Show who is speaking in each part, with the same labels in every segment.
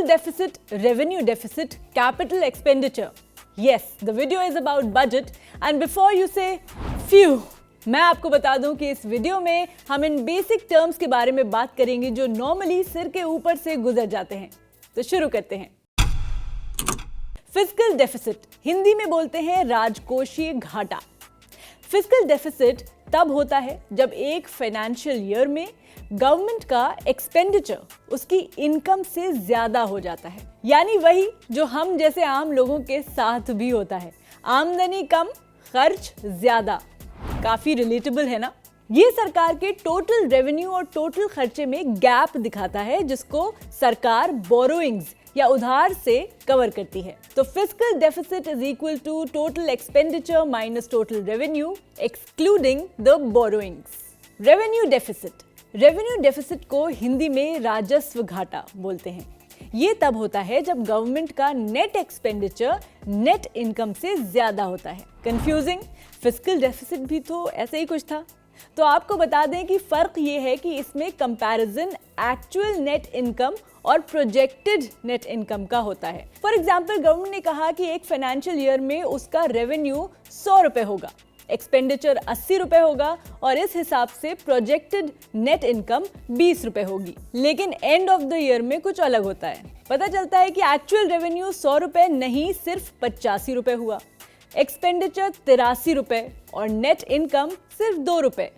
Speaker 1: Fiscal deficit, revenue deficit, capital expenditure. Yes, the video is about budget and before you say, phew, मैं आपको बता दूं कि इस वीडियो में हम इन बेसिक टर्म्स के बारे में बात करेंगे जो नॉर्मली सिर के ऊपर से गुजर जाते हैं। तो शुरू करते हैं। फिस्कल डेफिसिट, हिंदी में बोलते हैं राजकोषीय घाटा। फिस्कल डेफिसिट तब होता है जब एक फाइनेंशियल ईयर में गवर्नमेंट का एक्सपेंडिचर उसकी इनकम से ज्यादा हो जाता है, यानी वही जो हम जैसे आम लोगों के साथ भी होता है। आमदनी कम, खर्च ज्यादा। काफी रिलेटेबल है ना? ये सरकार के टोटल रेवेन्यू और टोटल खर्चे में गैप दिखाता है जिसको सरकार बोरोइंग्स या उधार से कवर करती है। तो fiscal deficit is equal to total expenditure minus total revenue excluding the borrowings. Revenue deficit को हिंदी में राजस्व घाटा बोलते हैं। ये तब होता है जब गवर्नमेंट का नेट एक्सपेंडिचर नेट इनकम से ज्यादा होता है। कंफ्यूजिंग? फिस्कल डेफिसिट भी तो ऐसे ही कुछ था। तो आपको बता दें कि फर्क ये है कि इसमें कंपैरिजन एक्चुअल नेट इनकम और प्रोजेक्टेड नेट इनकम का होता है। फॉर एग्जांपल, गवर्नमेंट ने कहा कि एक फाइनेंशियल ईयर में उसका रेवेन्यू 100 रुपए होगा, एक्सपेंडिचर 80 रुपए होगा और इस हिसाब से प्रोजेक्टेड नेट इनकम 20 रुपए होगी। लेकिन एंड ऑफ द ईयर में कुछ अलग होता है। पता चलता है कि एक्चुअल रेवेन्यू 100 रुपए नहीं, सिर्फ 85 रुपए हुआ, एक्सपेंडिचर 83 रुपए और नेट इनकम सिर्फ 2 रुपए।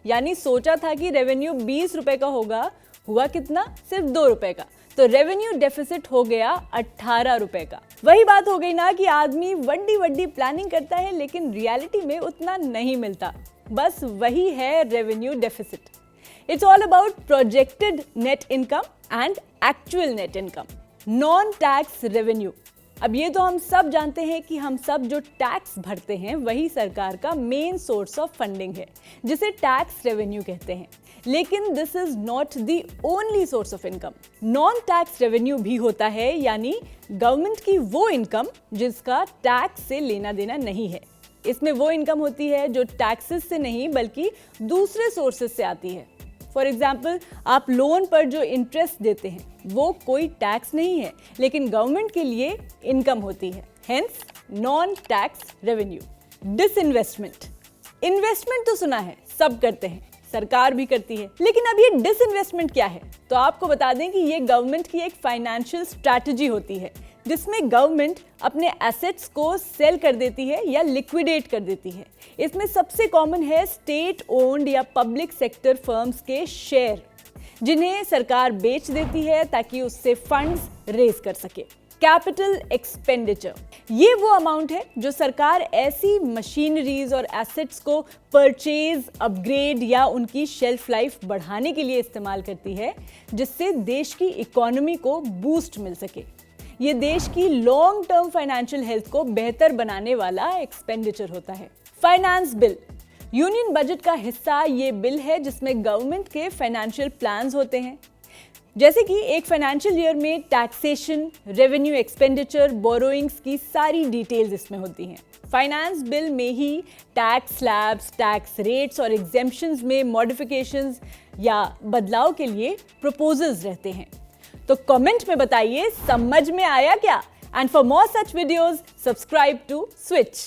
Speaker 1: यानी सोचा था कि रेवेन्यू 20 रुपए का होगा, हुआ कितना? सिर्फ 2 रुपए का। तो रेवेन्यू डेफिसिट हो गया 18 रुपए का। वही बात हो गई ना कि आदमी वड्डी प्लानिंग करता है लेकिन रियलिटी में उतना नहीं मिलता। बस वही है revenue deficit. It's all about projected net income and actual net income. Non tax revenue, अब ये तो हम सब जानते हैं कि हम सब जो टैक्स भरते हैं वही सरकार का मेन सोर्स ऑफ फंडिंग है, जिसे टैक्स रेवेन्यू कहते हैं। लेकिन this is not the only source of income. Non tax revenue भी होता है, यानी गवर्नमेंट की वो इनकम जिसका टैक्स से लेना देना नहीं है। इसमें वो इनकम होती है जो टैक्सेस से नहीं बल्कि दूसरे सोर्सेस से आती है। फॉर एग्जाम्पल, आप लोन पर जो इंटरेस्ट देते हैं वो कोई टैक्स नहीं है, लेकिन गवर्नमेंट के लिए इनकम होती है। Hence non tax revenue. Disinvestment, investment तो सुना है, सब करते हैं, सरकार भी करती है, लेकिन अब ये डिसइन्वेस्टमेंट क्या है? तो आपको बता दें कि ये गवर्नमेंट की एक फाइनेंशियल स्ट्रैटेजी होती है जिसमें गवर्नमेंट अपने एसेट्स को सेल कर देती है या लिक्विडेट कर देती है। इसमें सबसे कॉमन है स्टेट ओन्ड या पब्लिक सेक्टर फर्म्स के शेयर, जिन्हें सरकार बेच देती है ताकि उससे फंड्स रेज कर सके। कैपिटल एक्सपेंडिचर, ये वो अमाउंट है जो सरकार ऐसी मशीनरीज और एसेट्स को परचेज, अपग्रेड या उनकी शेल्फ लाइफ बढ़ाने के लिए इस्तेमाल करती है जिससे देश की इकोनॉमी को बूस्ट मिल सके। ये देश की लॉन्ग टर्म फाइनेंशियल हेल्थ को बेहतर बनाने वाला एक्सपेंडिचर होता है। फाइनेंस बिल, यूनियन बजट का हिस्सा ये बिल है जिसमें गवर्नमेंट के फाइनेंशियल प्लान्स होते हैं। जैसे कि एक फाइनेंशियल ईयर में टैक्सेशन, रेवेन्यू, एक्सपेंडिचर, बोरोइंग्स की सारी डिटेल्स इसमें होती हैं। फाइनेंस बिल में ही टैक्स स्लैब्स, टैक्स रेट्स और एग्जेम्पशंस में मॉडिफिकेशंस या बदलाव के लिए प्रपोजल्स रहते हैं। तो कमेंट में बताइए समझ में आया क्या? And for more such videos subscribe to switch.